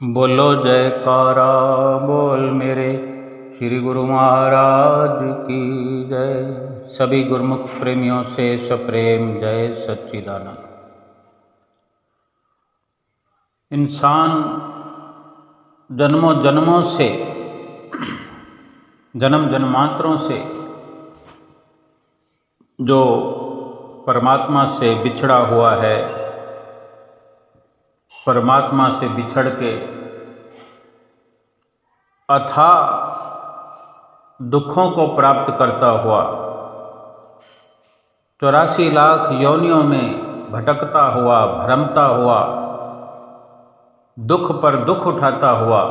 बोलो जयकारा बोल मेरे श्री गुरु महाराज की जय। सभी गुरुमुख प्रेमियों से सप्रेम जय सच्चिदानंद। इंसान जन्मों जन्मों से जन्म जन्मांतरों से जो परमात्मा से बिछड़ा हुआ है, परमात्मा से बिछड़ के अथाह दुखों को प्राप्त करता हुआ 84 लाख योनियों में भटकता हुआ, भ्रमता हुआ, दुख पर दुख उठाता हुआ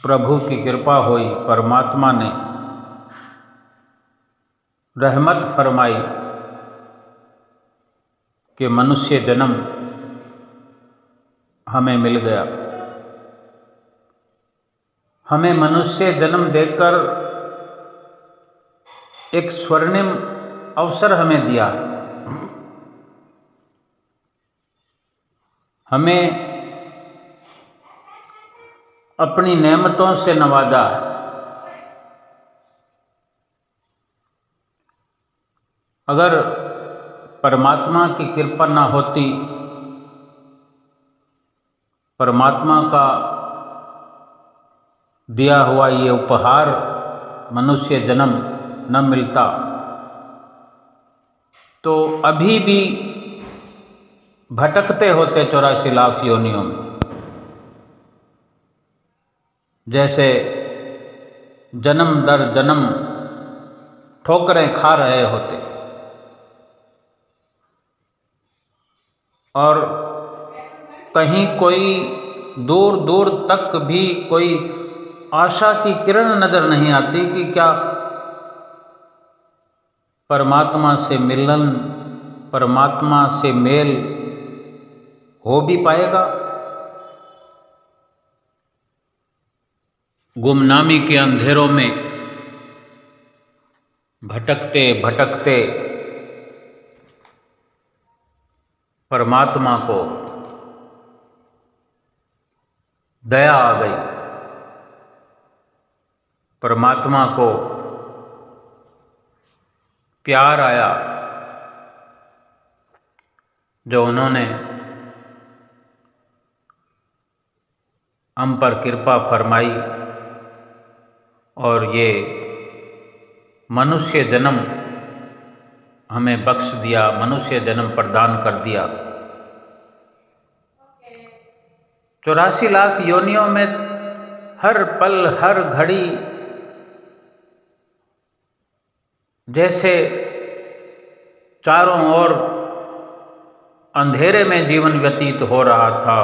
प्रभु की कृपा हुई, परमात्मा ने रहमत फरमाई कि मनुष्य जन्म हमें मिल गया। हमें मनुष्य जन्म देकर एक स्वर्णिम अवसर हमें दिया है। हमें अपनी नेमतों से नवाजा है। अगर परमात्मा की कृपा ना होती, परमात्मा का दिया हुआ ये उपहार मनुष्य जन्म न मिलता, तो अभी भी भटकते होते 84 लाख योनियों में। जैसे जन्म दर जन्म ठोकरें खा रहे होते और कहीं कोई दूर दूर तक भी कोई आशा की किरण नजर नहीं आती कि क्या परमात्मा से मिलन, परमात्मा से मेल हो भी पाएगा। गुमनामी के अंधेरों में भटकते भटकते परमात्मा को दया आ गई, परमात्मा को प्यार आया, जो उन्होंने हम पर कृपा फरमाई और ये मनुष्य जन्म हमें बख्श दिया, मनुष्य जन्म प्रदान कर दिया। 84 लाख योनियों में हर पल हर घड़ी जैसे चारों ओर अंधेरे में जीवन व्यतीत हो रहा था।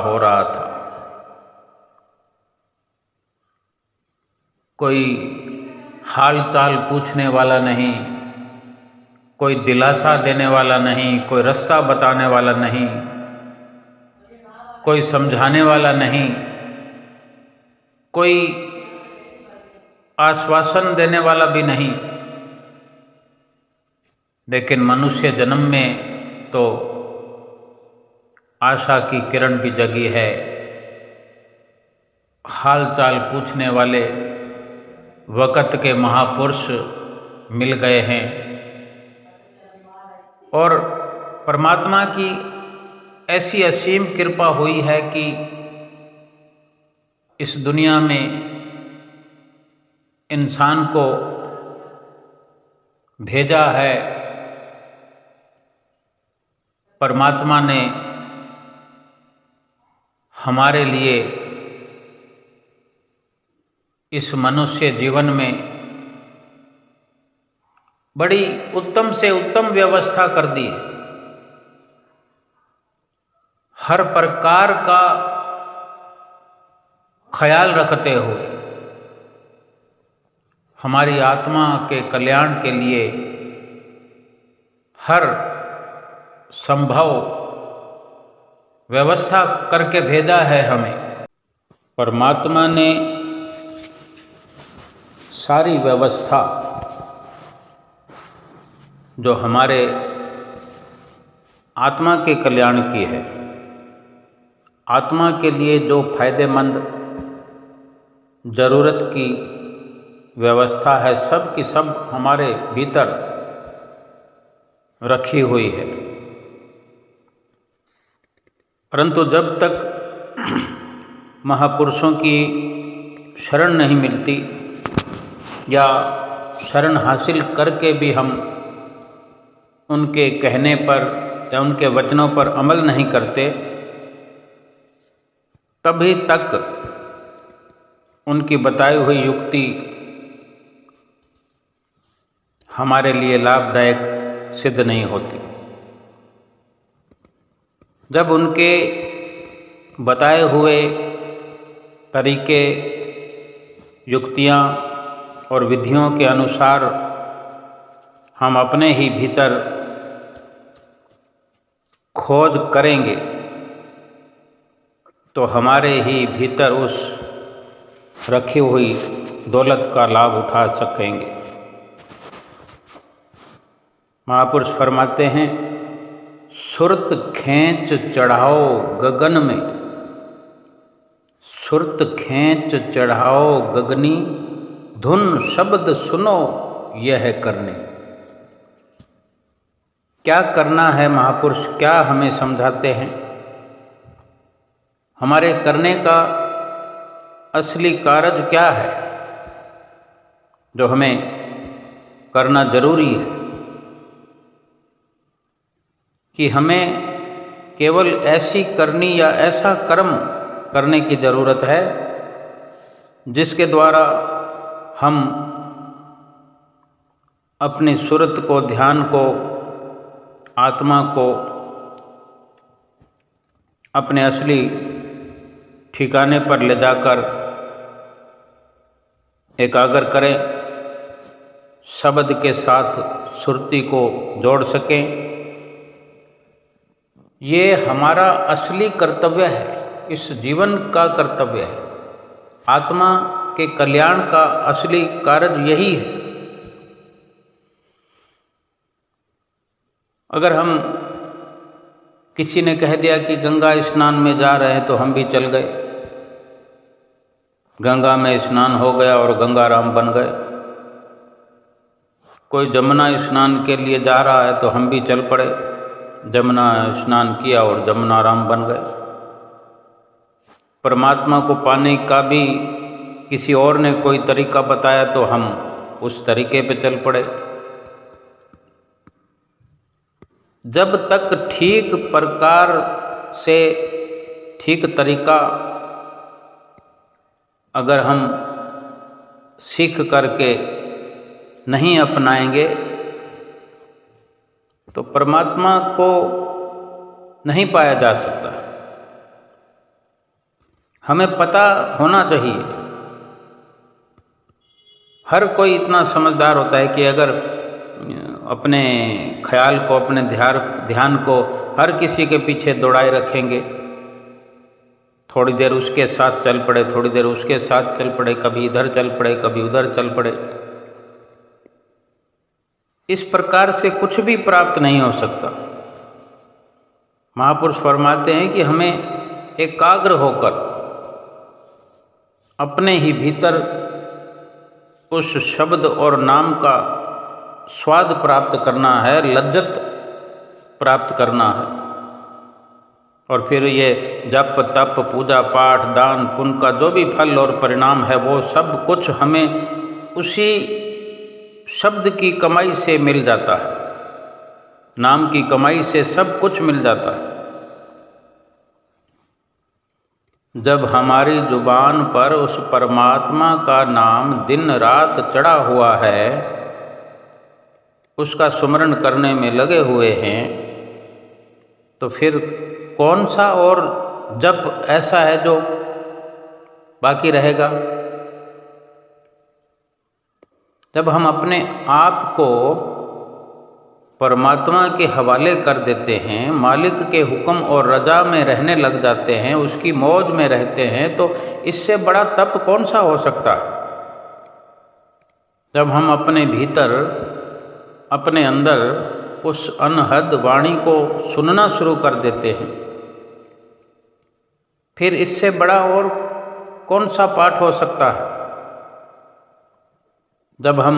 कोई हाल चाल पूछने वाला नहीं, कोई दिलासा देने वाला नहीं, कोई रास्ता बताने वाला नहीं, कोई समझाने वाला नहीं, कोई आश्वासन देने वाला भी नहीं। लेकिन मनुष्य जन्म में तो आशा की किरण भी जगी है। हाल चाल पूछने वाले वक़्त के महापुरुष मिल गए हैं और परमात्मा की ऐसी असीम कृपा हुई है कि इस दुनिया में इंसान को भेजा है। परमात्मा ने हमारे लिए इस मनुष्य जीवन में बड़ी उत्तम से उत्तम व्यवस्था कर दी है। हर प्रकार का ख्याल रखते हुए हमारी आत्मा के कल्याण के लिए हर संभव व्यवस्था करके भेजा है हमें। परमात्मा ने सारी व्यवस्था जो हमारे आत्मा के कल्याण की है, आत्मा के लिए जो फायदेमंद ज़रूरत की व्यवस्था है सब की सब हमारे भीतर रखी हुई है। परंतु जब तक महापुरुषों की शरण नहीं मिलती या शरण हासिल करके भी हम उनके कहने पर या उनके वचनों पर अमल नहीं करते, तभी तक उनकी बताई हुई युक्ति हमारे लिए लाभदायक सिद्ध नहीं होती। जब उनके बताए हुए तरीके, युक्तियाँ और विधियों के अनुसार हम अपने ही भीतर खोज करेंगे तो हमारे ही भीतर उस रखी हुई दौलत का लाभ उठा सकेंगे। महापुरुष फरमाते हैं, सुरत खींच चढ़ाओ गगन में, सुरत खींच चढ़ाओ गगनी, धुन शब्द सुनो यह करने। क्या करना है महापुरुष क्या हमें समझाते हैं? हमारे करने का असली कार्य क्या है जो हमें करना जरूरी है? कि हमें केवल ऐसी करनी या ऐसा कर्म करने की ज़रूरत है जिसके द्वारा हम अपनी सुरत को, ध्यान को, आत्मा को अपने असली ठिकाने पर ले जाकर एकाग्र करें, शब्द के साथ सुरती को जोड़ सकें। ये हमारा असली कर्तव्य है, इस जीवन का कर्तव्य है। आत्मा के कल्याण का असली कार्य यही है। अगर हम किसी ने कह दिया कि गंगा स्नान में जा रहे हैं तो हम भी चल गए, गंगा में स्नान हो गया और गंगाराम बन गए। कोई जमुना स्नान के लिए जा रहा है तो हम भी चल पड़े, जमुना स्नान किया और जमुनाराम बन गए। परमात्मा को पाने का भी किसी और ने कोई तरीका बताया तो हम उस तरीके पे चल पड़े। जब तक ठीक प्रकार से ठीक तरीका अगर हम सीख करके नहीं अपनाएंगे तो परमात्मा को नहीं पाया जा सकता। हमें पता होना चाहिए। हर कोई इतना समझदार होता है कि अगर अपने ख्याल को, अपने ध्यान को हर किसी के पीछे दौड़ाए रखेंगे, थोड़ी देर उसके साथ चल पड़े, थोड़ी देर उसके साथ चल पड़े, कभी इधर चल पड़े, कभी उधर चल पड़े, इस प्रकार से कुछ भी प्राप्त नहीं हो सकता। महापुरुष फरमाते हैं कि हमें एकाग्र होकर अपने ही भीतर उस शब्द और नाम का स्वाद प्राप्त करना है, लज्जत प्राप्त करना है। और फिर ये जप तप पूजा पाठ दान पुण्य का जो भी फल और परिणाम है वो सब कुछ हमें उसी शब्द की कमाई से मिल जाता है, नाम की कमाई से सब कुछ मिल जाता है। जब हमारी जुबान पर उस परमात्मा का नाम दिन रात चढ़ा हुआ है, उसका सुमरण करने में लगे हुए हैं, तो फिर कौन सा और जप ऐसा है जो बाकी रहेगा? जब हम अपने आप को परमात्मा के हवाले कर देते हैं, मालिक के हुक्म और रजा में रहने लग जाते हैं, उसकी मौज में रहते हैं, तो इससे बड़ा तप कौन सा हो सकता है? जब हम अपने भीतर, अपने अंदर उस अनहद वाणी को सुनना शुरू कर देते हैं, फिर इससे बड़ा और कौन सा पाठ हो सकता है जब हम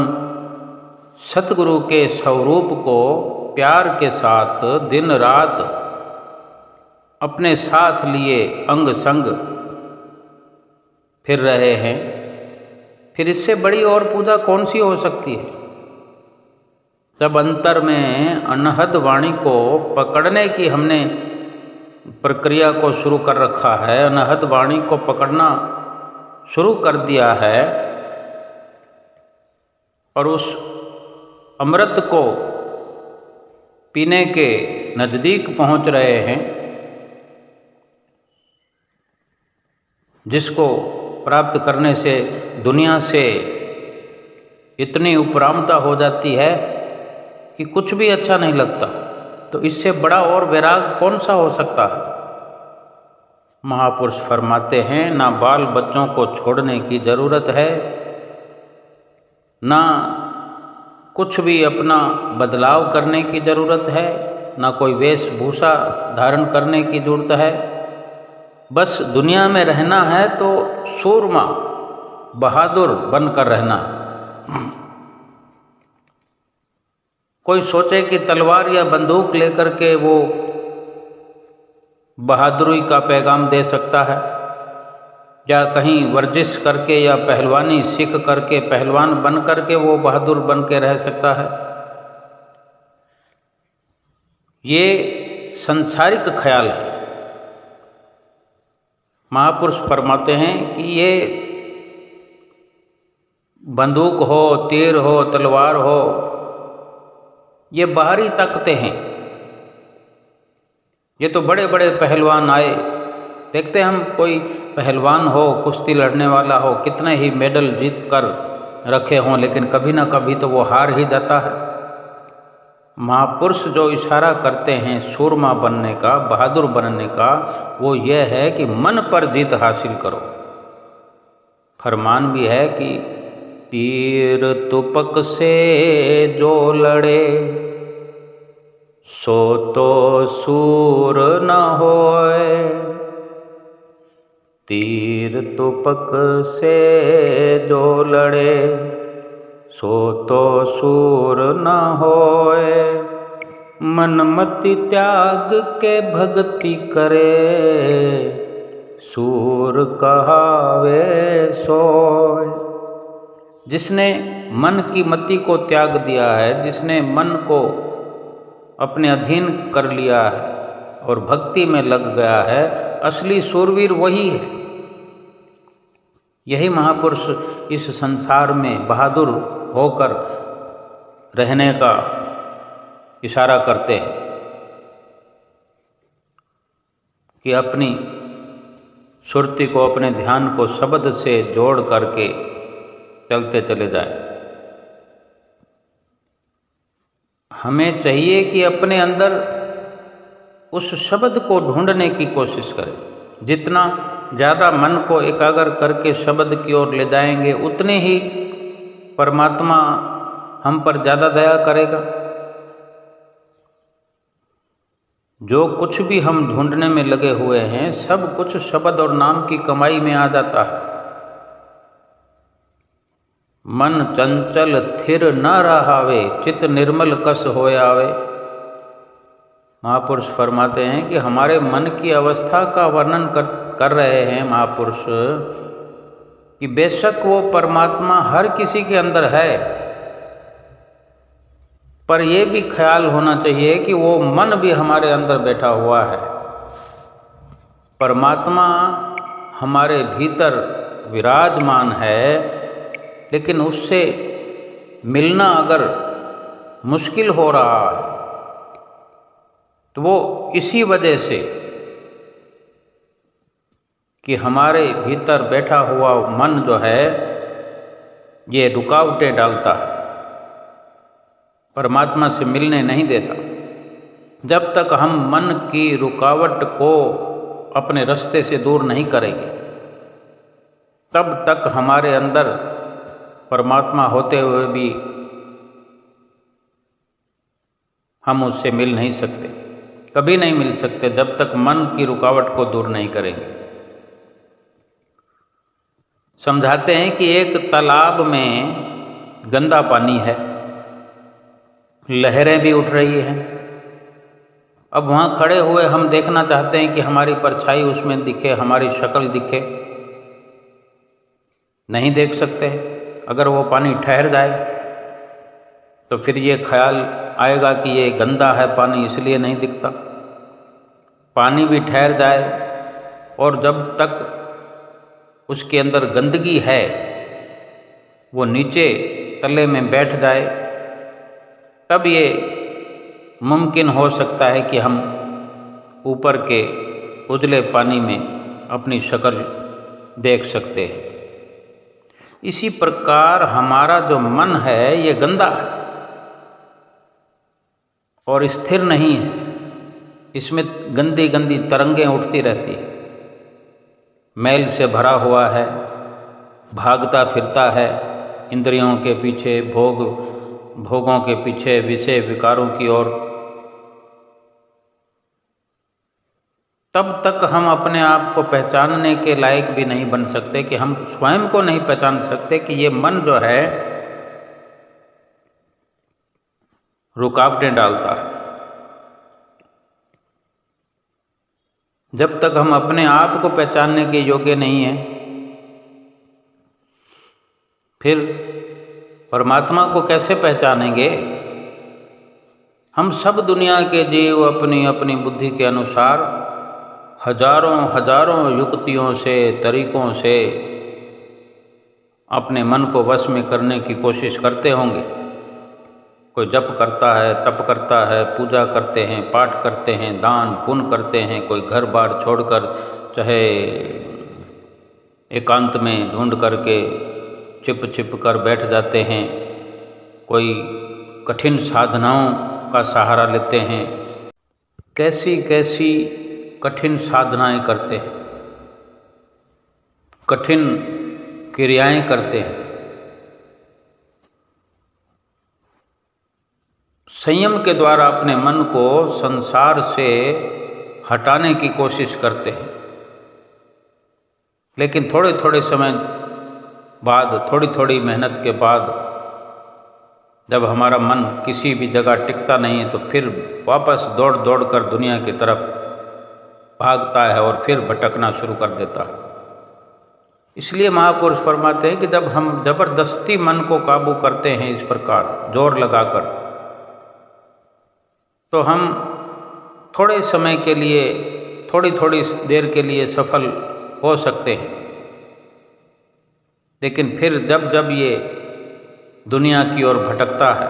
सतगुरु के स्वरूप को प्यार के साथ दिन रात अपने साथ लिए अंग संग फिर रहे हैं। फिर इससे बड़ी और पूजा कौन सी हो सकती है। जब अंतर में अनहद वाणी को पकड़ने की हमने प्रक्रिया को शुरू कर रखा है, अनहद वाणी को पकड़ना शुरू कर दिया है और उस अमृत को पीने के नज़दीक पहुंच रहे हैं, जिसको प्राप्त करने से दुनिया से इतनी उपरामता हो जाती है कि कुछ भी अच्छा नहीं लगता। तो इससे बड़ा और वैराग कौन सा हो सकता है। महापुरुष फरमाते हैं, ना बाल बच्चों को छोड़ने की ज़रूरत है, ना कुछ भी अपना बदलाव करने की ज़रूरत है, ना कोई वेशभूषा धारण करने की ज़रूरत है। बस दुनिया में रहना है तो सूरमा बहादुर बनकर रहना। कोई सोचे कि तलवार या बंदूक लेकर के वो बहादुरी का पैगाम दे सकता है, या कहीं वर्जिश करके या पहलवानी सीख करके पहलवान बन करके वो बहादुर बन के रह सकता है। ये संसारिक ख्याल है। महापुरुष फरमाते हैं कि ये बंदूक हो, तीर हो, तलवार हो, ये बाहरी ताकतें हैं। ये तो बड़े बड़े पहलवान आए, देखते हम कोई पहलवान हो, कुश्ती लड़ने वाला हो, कितने ही मेडल जीत कर रखे हों, लेकिन कभी ना कभी तो वो हार ही जाता है। महापुरुष जो इशारा करते हैं सूरमा बनने का, बहादुर बनने का, वो ये है कि मन पर जीत हासिल करो। फरमान भी है कि तीर तुपक से जो लड़े सो तो सूर न होए, तीर तुपक से जो लड़े सो तो सूर न होए, मन मति त्याग के भक्ति करे सूर कहावे सोए। जिसने मन की मति को त्याग दिया है, जिसने मन को अपने अधीन कर लिया है और भक्ति में लग गया है, असली सूरवीर वही है। यही महापुरुष इस संसार में बहादुर होकर रहने का इशारा करते हैं कि अपनी सुरती को, अपने ध्यान को शब्द से जोड़ करके चलते चले जाएं। हमें चाहिए कि अपने अंदर उस शब्द को ढूंढने की कोशिश करें। जितना ज़्यादा मन को एकाग्र करके शब्द की ओर ले जाएंगे, उतने ही परमात्मा हम पर ज़्यादा दया करेगा। जो कुछ भी हम ढूंढने में लगे हुए हैं, सब कुछ शब्द और नाम की कमाई में आ जाता है। मन चंचल थिर न रहावे, चित निर्मल कस होय आवे। महापुरुष फरमाते हैं कि हमारे मन की अवस्था का वर्णन कर रहे हैं महापुरुष कि बेशक वो परमात्मा हर किसी के अंदर है, पर यह भी ख्याल होना चाहिए कि वो मन भी हमारे अंदर बैठा हुआ है। परमात्मा हमारे भीतर विराजमान है, लेकिन उससे मिलना अगर मुश्किल हो रहा है तो वो इसी वजह से कि हमारे भीतर बैठा हुआ मन जो है ये रुकावटें डालता है, परमात्मा से मिलने नहीं देता। जब तक हम मन की रुकावट को अपने रास्ते से दूर नहीं करेंगे, तब तक हमारे अंदर परमात्मा होते हुए भी हम उससे मिल नहीं सकते, कभी नहीं मिल सकते जब तक मन की रुकावट को दूर नहीं करेंगे। समझाते हैं कि एक तालाब में गंदा पानी है, लहरें भी उठ रही हैं। अब वहाँ खड़े हुए हम देखना चाहते हैं कि हमारी परछाई उसमें दिखे, हमारी शक्ल दिखे, नहीं देख सकते। अगर वो पानी ठहर जाए तो फिर ये ख्याल आएगा कि ये गंदा है पानी, इसलिए नहीं दिखता। पानी भी ठहर जाए और जब तक उसके अंदर गंदगी है वो नीचे तले में बैठ जाए, तब ये मुमकिन हो सकता है कि हम ऊपर के उजले पानी में अपनी शक्ल देख सकते हैं। इसी प्रकार हमारा जो मन है ये गंदा है और स्थिर नहीं है, इसमें गंदी गंदी तरंगें उठती रहती है, मैल से भरा हुआ है, भागता फिरता है इंद्रियों के पीछे, भोगों के पीछे, विषय विकारों की ओर। तब तक हम अपने आप को पहचानने के लायक भी नहीं बन सकते कि हम स्वयं को नहीं पहचान सकते कि ये मन जो है रुकावटें डालता है। जब तक हम अपने आप को पहचानने के योग्य नहीं हैं, फिर परमात्मा को कैसे पहचानेंगे? हम सब दुनिया के जीव अपनी अपनी बुद्धि के अनुसार हजारों हजारों युक्तियों से, तरीकों से अपने मन को वश में करने की कोशिश करते होंगे। कोई जप करता है, तप करता है, पूजा करते हैं, पाठ करते हैं, दान पुण्य करते हैं, कोई घर बार छोड़कर चाहे एकांत में ढूंढ करके छिप छिप कर बैठ जाते हैं, कोई कठिन साधनाओं का सहारा लेते हैं। कैसी कैसी कठिन साधनाएं करते हैं, कठिन क्रियाएं करते हैं, संयम के द्वारा अपने मन को संसार से हटाने की कोशिश करते हैं। लेकिन थोड़े थोड़े समय बाद, थोड़ी थोड़ी मेहनत के बाद जब हमारा मन किसी भी जगह टिकता नहीं है तो फिर वापस दौड़ दौड़ कर दुनिया की तरफ भागता है और फिर भटकना शुरू कर देता है। इसलिए महापुरुष फरमाते हैं कि जब हम जबरदस्ती मन को काबू करते हैं इस प्रकार जोर लगाकर, तो हम थोड़े समय के लिए, थोड़ी थोड़ी देर के लिए सफल हो सकते हैं। लेकिन फिर जब जब ये दुनिया की ओर भटकता है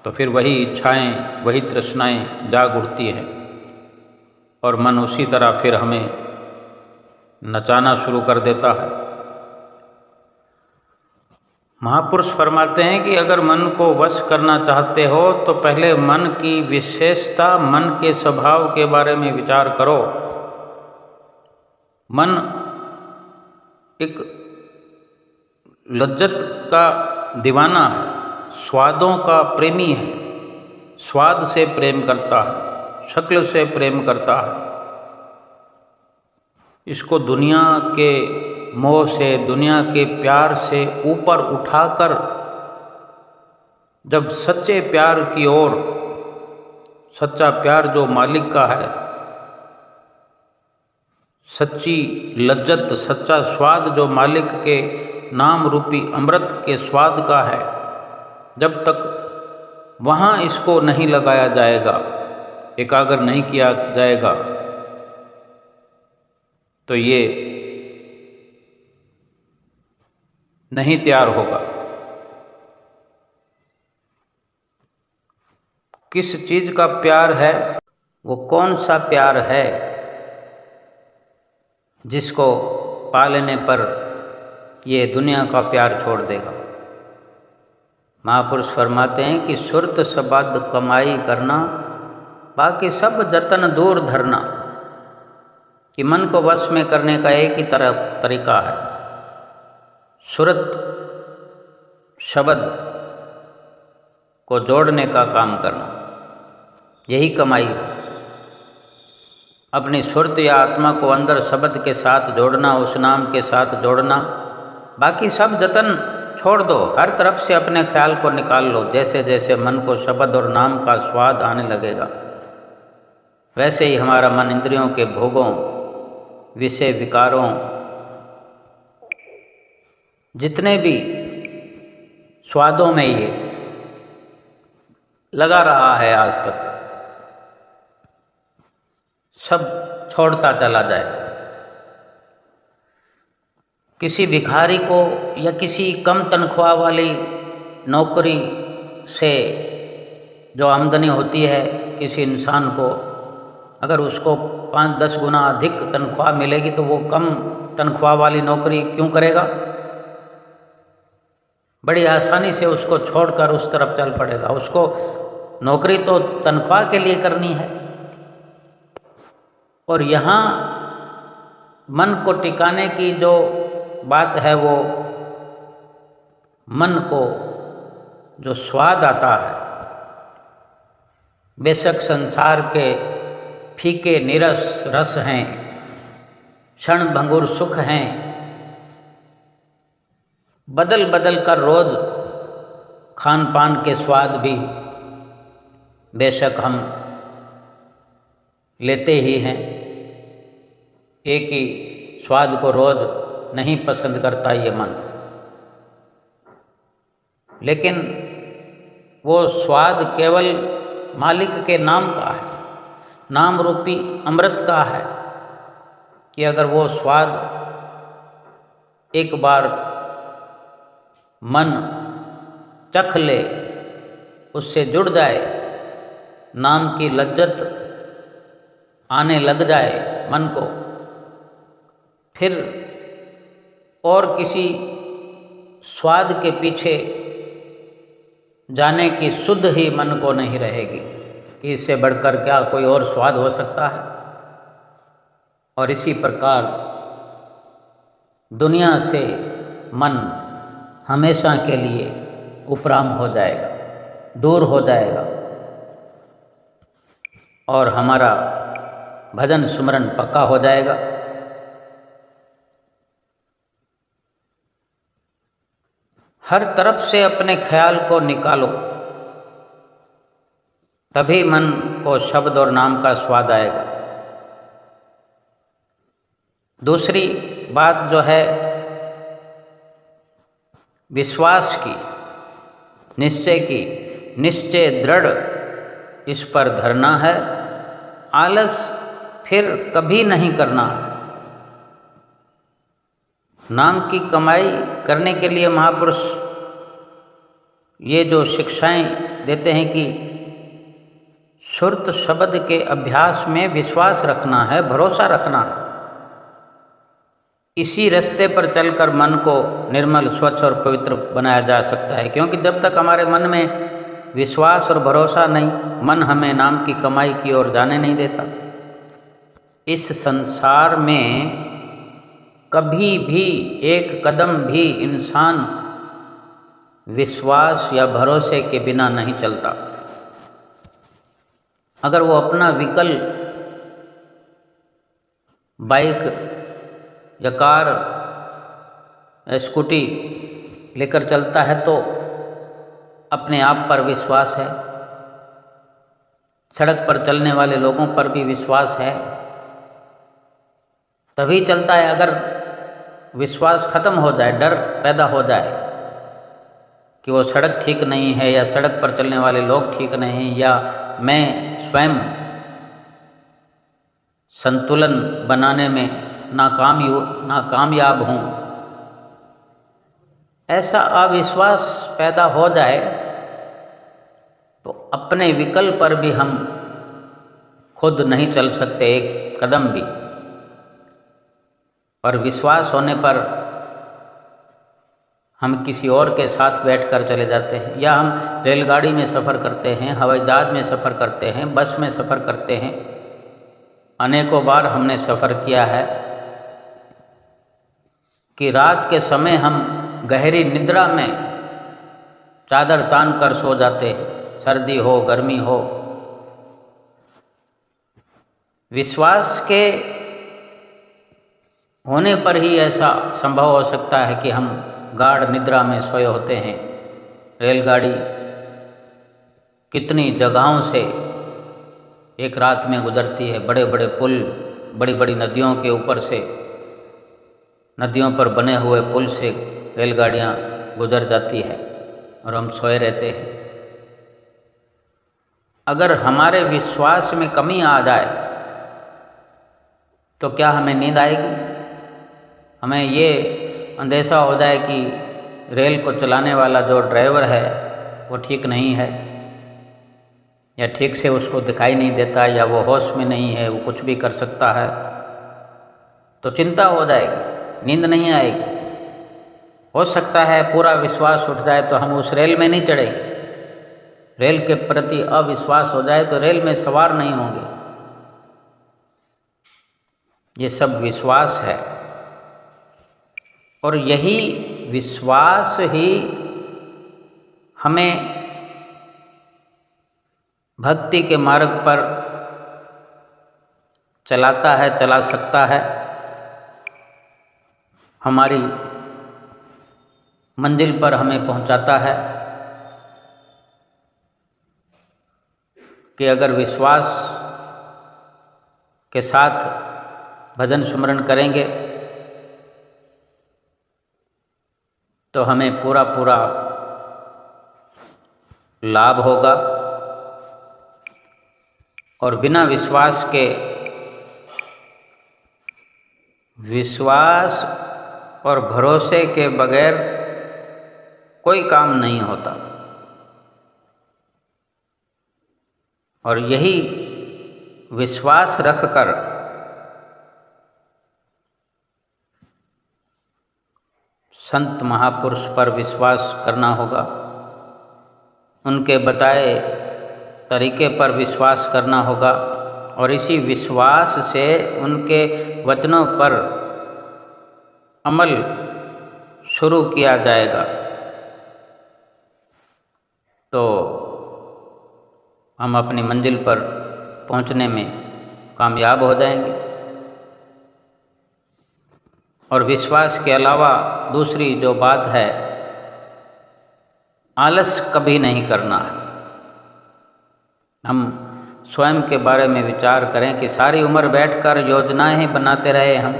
तो फिर वही इच्छाएं, वही तृष्णाएं जाग उठती हैं और मन उसी तरह फिर हमें नचाना शुरू कर देता है। महापुरुष फरमाते हैं कि अगर मन को वश करना चाहते हो तो पहले मन की विशेषता, मन के स्वभाव के बारे में विचार करो। मन एक लज्जत का दीवाना है, स्वादों का प्रेमी है, स्वाद से प्रेम करता है, शक्ल से प्रेम करता है। इसको दुनिया के मोह से, दुनिया के प्यार से ऊपर उठाकर जब सच्चे प्यार की ओर, सच्चा प्यार जो मालिक का है, सच्ची लज्जत, सच्चा स्वाद जो मालिक के नाम रूपी अमृत के स्वाद का है, जब तक वहाँ इसको नहीं लगाया जाएगा, एकाग्र नहीं किया जाएगा, तो ये नहीं तैयार होगा। किस चीज का प्यार है, वो कौन सा प्यार है जिसको पा लेने पर ये दुनिया का प्यार छोड़ देगा? महापुरुष फरमाते हैं कि सुरत सबद कमाई करना, बाकी सब जतन दूर धरना। कि मन को वश में करने का एक ही तरीका है, सुरत शब्द को जोड़ने का काम करना, यही कमाई है। अपनी सुरत या आत्मा को अंदर शब्द के साथ जोड़ना, उस नाम के साथ जोड़ना, बाकी सब जतन छोड़ दो, हर तरफ से अपने ख्याल को निकाल लो। जैसे जैसे मन को शब्द और नाम का स्वाद आने लगेगा, वैसे ही हमारा मन इंद्रियों के भोगों, विषय विकारों, जितने भी स्वादों में ये लगा रहा है आज तक, सब छोड़ता चला जाए। किसी भिखारी को या किसी कम तनख्वाह वाली नौकरी से जो आमदनी होती है किसी इंसान को, अगर उसको 5-10 गुना अधिक तनख्वाह मिलेगी तो वो कम तनख्वाह वाली नौकरी क्यों करेगा? बड़ी आसानी से उसको छोड़कर उस तरफ चल पड़ेगा। उसको नौकरी तो तनख्वाह के लिए करनी है। और यहाँ मन को टिकाने की जो बात है, वो मन को जो स्वाद आता है, बेशक संसार के फीके नीरस रस हैं, क्षण भंगुर सुख हैं, बदल बदल कर रोज खान पान के स्वाद भी बेशक हम लेते ही हैं। एक ही स्वाद को रोज नहीं पसंद करता ये मन, लेकिन वो स्वाद केवल मालिक के नाम का है, नाम रूपी अमृत का है, कि अगर वो स्वाद एक बार मन चख ले, उससे जुड़ जाए, नाम की लज्जत आने लग जाए मन को, फिर और किसी स्वाद के पीछे जाने की सुध ही मन को नहीं रहेगी कि इससे बढ़कर क्या कोई और स्वाद हो सकता है। और इसी प्रकार दुनिया से मन हमेशा के लिए उपराम हो जाएगा, दूर हो जाएगा, और हमारा भजन सुमरन पक्का हो जाएगा। हर तरफ से अपने ख्याल को निकालो, तभी मन को शब्द और नाम का स्वाद आएगा। दूसरी बात जो है विश्वास की, निश्चय की, निश्चय दृढ़ इस पर धरना है, आलस फिर कभी नहीं करना है। नाम की कमाई करने के लिए महापुरुष ये जो शिक्षाएं देते हैं कि श्रुत शब्द के अभ्यास में विश्वास रखना है, भरोसा रखना है। इसी रास्ते पर चलकर मन को निर्मल, स्वच्छ और पवित्र बनाया जा सकता है, क्योंकि जब तक हमारे मन में विश्वास और भरोसा नहीं, मन हमें नाम की कमाई की ओर जाने नहीं देता। इस संसार में कभी भी एक कदम भी इंसान विश्वास या भरोसे के बिना नहीं चलता। अगर वो अपना व्हीकल, बाइक या कार या स्कूटी लेकर चलता है तो अपने आप पर विश्वास है, सड़क पर चलने वाले लोगों पर भी विश्वास है, तभी चलता है। अगर विश्वास खत्म हो जाए, डर पैदा हो जाए कि वो सड़क ठीक नहीं है या सड़क पर चलने वाले लोग ठीक नहीं, या मैं स्वयं संतुलन बनाने में नाकामयाब हूँ, ऐसा अविश्वास पैदा हो जाए तो अपने विकल्प पर भी हम खुद नहीं चल सकते एक कदम भी। और विश्वास होने पर हम किसी और के साथ बैठकर चले जाते हैं, या हम रेलगाड़ी में सफ़र करते हैं, हवाई जहाज में सफ़र करते हैं, बस में सफ़र करते हैं। अनेकों बार हमने सफ़र किया है कि रात के समय हम गहरी निद्रा में चादर तान कर सो जाते हैं, सर्दी हो गर्मी हो। विश्वास के होने पर ही ऐसा संभव हो सकता है कि हम गाढ़ निद्रा में सोए होते हैं। रेलगाड़ी कितनी जगहों से एक रात में गुजरती है, बड़े बड़े पुल, बड़ी बड़ी नदियों के ऊपर से, नदियों पर बने हुए पुल से रेलगाड़ियाँ गुजर जाती है और हम सोए रहते हैं। अगर हमारे विश्वास में कमी आ जाए तो क्या हमें नींद आएगी? हमें ये अंदेशा हो जाए कि रेल को चलाने वाला जो ड्राइवर है वो ठीक नहीं है, या ठीक से उसको दिखाई नहीं देता, या वो होश में नहीं है, वो कुछ भी कर सकता है, तो चिंता हो जाएगी, नींद नहीं आएगी। हो सकता है पूरा विश्वास उठ जाए तो हम उस रेल में नहीं चढ़ेंगे। रेल के प्रति अविश्वास हो जाए तो रेल में सवार नहीं होंगे। ये सब विश्वास है, और यही विश्वास ही हमें भक्ति के मार्ग पर चलाता है, चला सकता है, हमारी मंजिल पर हमें पहुंचाता है। कि अगर विश्वास के साथ भजन सुमरन करेंगे तो हमें पूरा पूरा लाभ होगा, और बिना विश्वास के, विश्वास और भरोसे के बगैर कोई काम नहीं होता। और यही विश्वास रखकर संत महापुरुष पर विश्वास करना होगा, उनके बताए तरीके पर विश्वास करना होगा, और इसी विश्वास से उनके वचनों पर अमल शुरू किया जाएगा तो हम अपनी मंजिल पर पहुंचने में कामयाब हो जाएंगे। और विश्वास के अलावा दूसरी जो बात है, आलस कभी नहीं करना है। हम स्वयं के बारे में विचार करें कि सारी उम्र बैठकर योजनाएं ही बनाते रहे हम,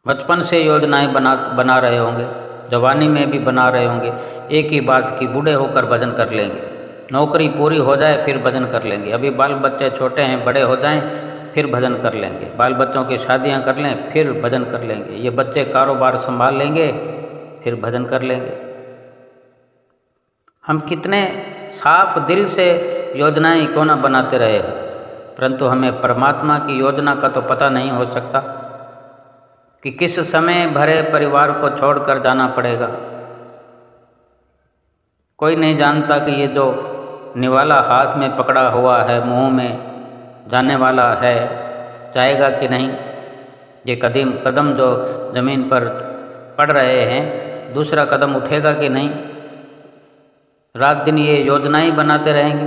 बचपन से योजनाएं बना रहे होंगे, जवानी में भी बना रहे होंगे, एक ही बात की बूढ़े होकर भजन कर लेंगे, नौकरी पूरी हो जाए फिर भजन कर लेंगे, अभी बाल बच्चे छोटे हैं बड़े हो जाएं फिर भजन कर लेंगे, बाल बच्चों की शादियां कर लें फिर भजन कर लेंगे, ये बच्चे कारोबार संभाल लेंगे फिर भजन कर लेंगे। हम कितने साफ दिल से योजनाएं क्यों ना बनाते रहे हो, परंतु हमें परमात्मा की योजना का तो पता नहीं हो सकता कि किस समय भरे परिवार को छोड़कर जाना पड़ेगा। कोई नहीं जानता कि ये जो निवाला हाथ में पकड़ा हुआ है, मुंह में जाने वाला है, जाएगा कि नहीं। ये कदम जो ज़मीन पर पड़ रहे हैं, दूसरा कदम उठेगा कि नहीं। रात दिन ये योजनाएं बनाते रहेंगे।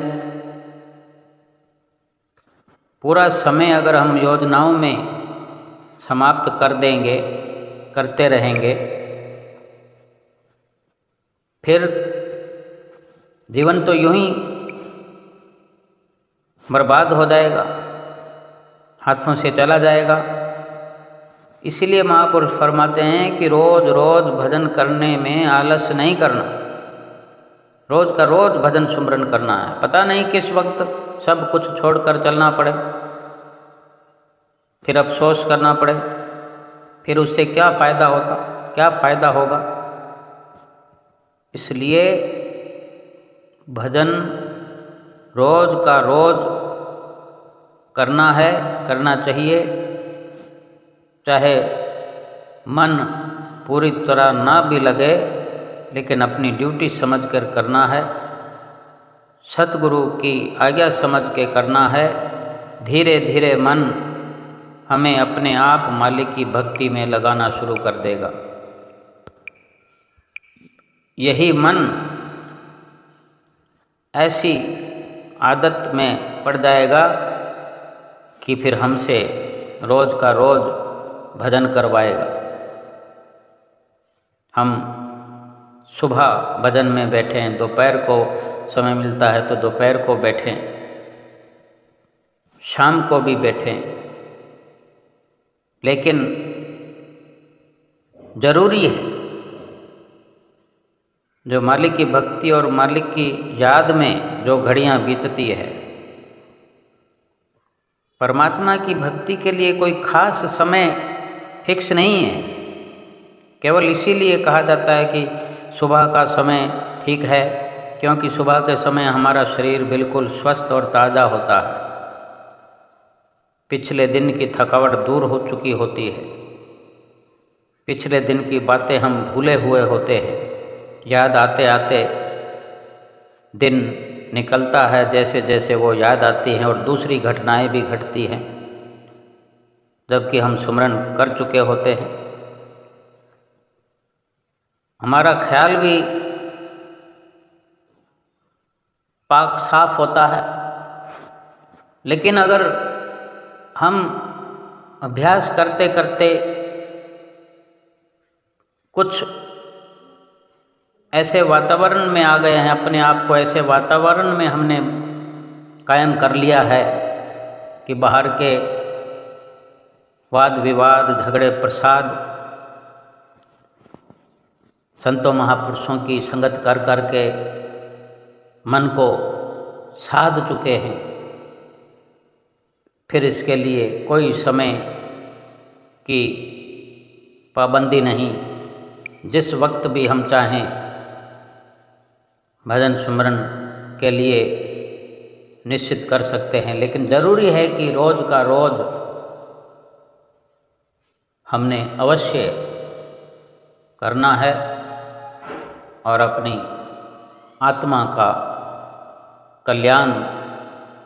पूरा समय अगर हम योजनाओं में समाप्त कर देंगे, करते रहेंगे, फिर जीवन तो यूं ही बर्बाद हो जाएगा, हाथों से चला जाएगा। इसीलिए महापुरुष फरमाते हैं कि रोज रोज भजन करने में आलस नहीं करना, रोज का रोज भजन सुमरन करना है। पता नहीं किस वक्त सब कुछ छोड़कर चलना पड़े, फिर अफसोस करना पड़े, फिर उससे क्या फ़ायदा होगा। इसलिए भजन रोज का रोज करना है, करना चाहिए, चाहे मन पूरी तरह ना भी लगे, लेकिन अपनी ड्यूटी समझकर करना है, सतगुरु की आज्ञा समझ के करना है। धीरे धीरे मन हमें अपने आप मालिक की भक्ति में लगाना शुरू कर देगा। यही मन ऐसी आदत में पड़ जाएगा कि फिर हमसे रोज़ का रोज़ भजन करवाएगा। हम सुबह भजन में बैठें, दोपहर को समय मिलता है तो दोपहर को बैठें, शाम को भी बैठें, लेकिन ज़रूरी है जो मालिक की भक्ति और मालिक की याद में जो घड़ियाँ बीतती है, परमात्मा की भक्ति के लिए कोई खास समय फिक्स नहीं है। केवल इसीलिए कहा जाता है कि सुबह का समय ठीक है, क्योंकि सुबह के समय हमारा शरीर बिल्कुल स्वस्थ और ताज़ा होता है, पिछले दिन की थकावट दूर हो चुकी होती है, पिछले दिन की बातें हम भूले हुए होते हैं, याद आते आते दिन निकलता है, जैसे जैसे वो याद आती हैं और दूसरी घटनाएं भी घटती हैं, जबकि हम सुमरन कर चुके होते हैं। हमारा ख्याल भी पाक साफ होता है। लेकिन अगर हम अभ्यास करते करते कुछ ऐसे वातावरण में आ गए हैं, अपने आप को ऐसे वातावरण में हमने कायम कर लिया है कि बाहर के वाद विवाद, झगड़े प्रसाद, संतों महापुरुषों की संगत कर कर के मन को साध चुके हैं, फिर इसके लिए कोई समय की पाबंदी नहीं, जिस वक्त भी हम चाहें भजन सुमरन के लिए निश्चित कर सकते हैं। लेकिन ज़रूरी है कि रोज़ का रोज़ हमने अवश्य करना है और अपनी आत्मा का कल्याण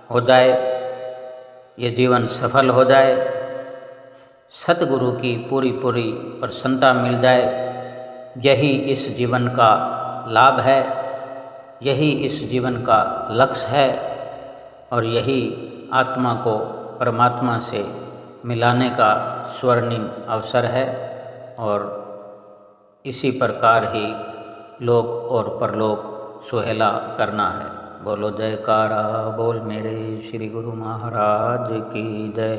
हो जाए, ये जीवन सफल हो जाए, सतगुरु की पूरी पूरी प्रसन्नता मिल जाए। यही इस जीवन का लाभ है, यही इस जीवन का लक्ष्य है और यही आत्मा को परमात्मा से मिलाने का स्वर्णिम अवसर है। और इसी प्रकार ही लोक और परलोक सुहेला करना है। बोलो जयकारा बोल मेरे श्री गुरु महाराज की जय।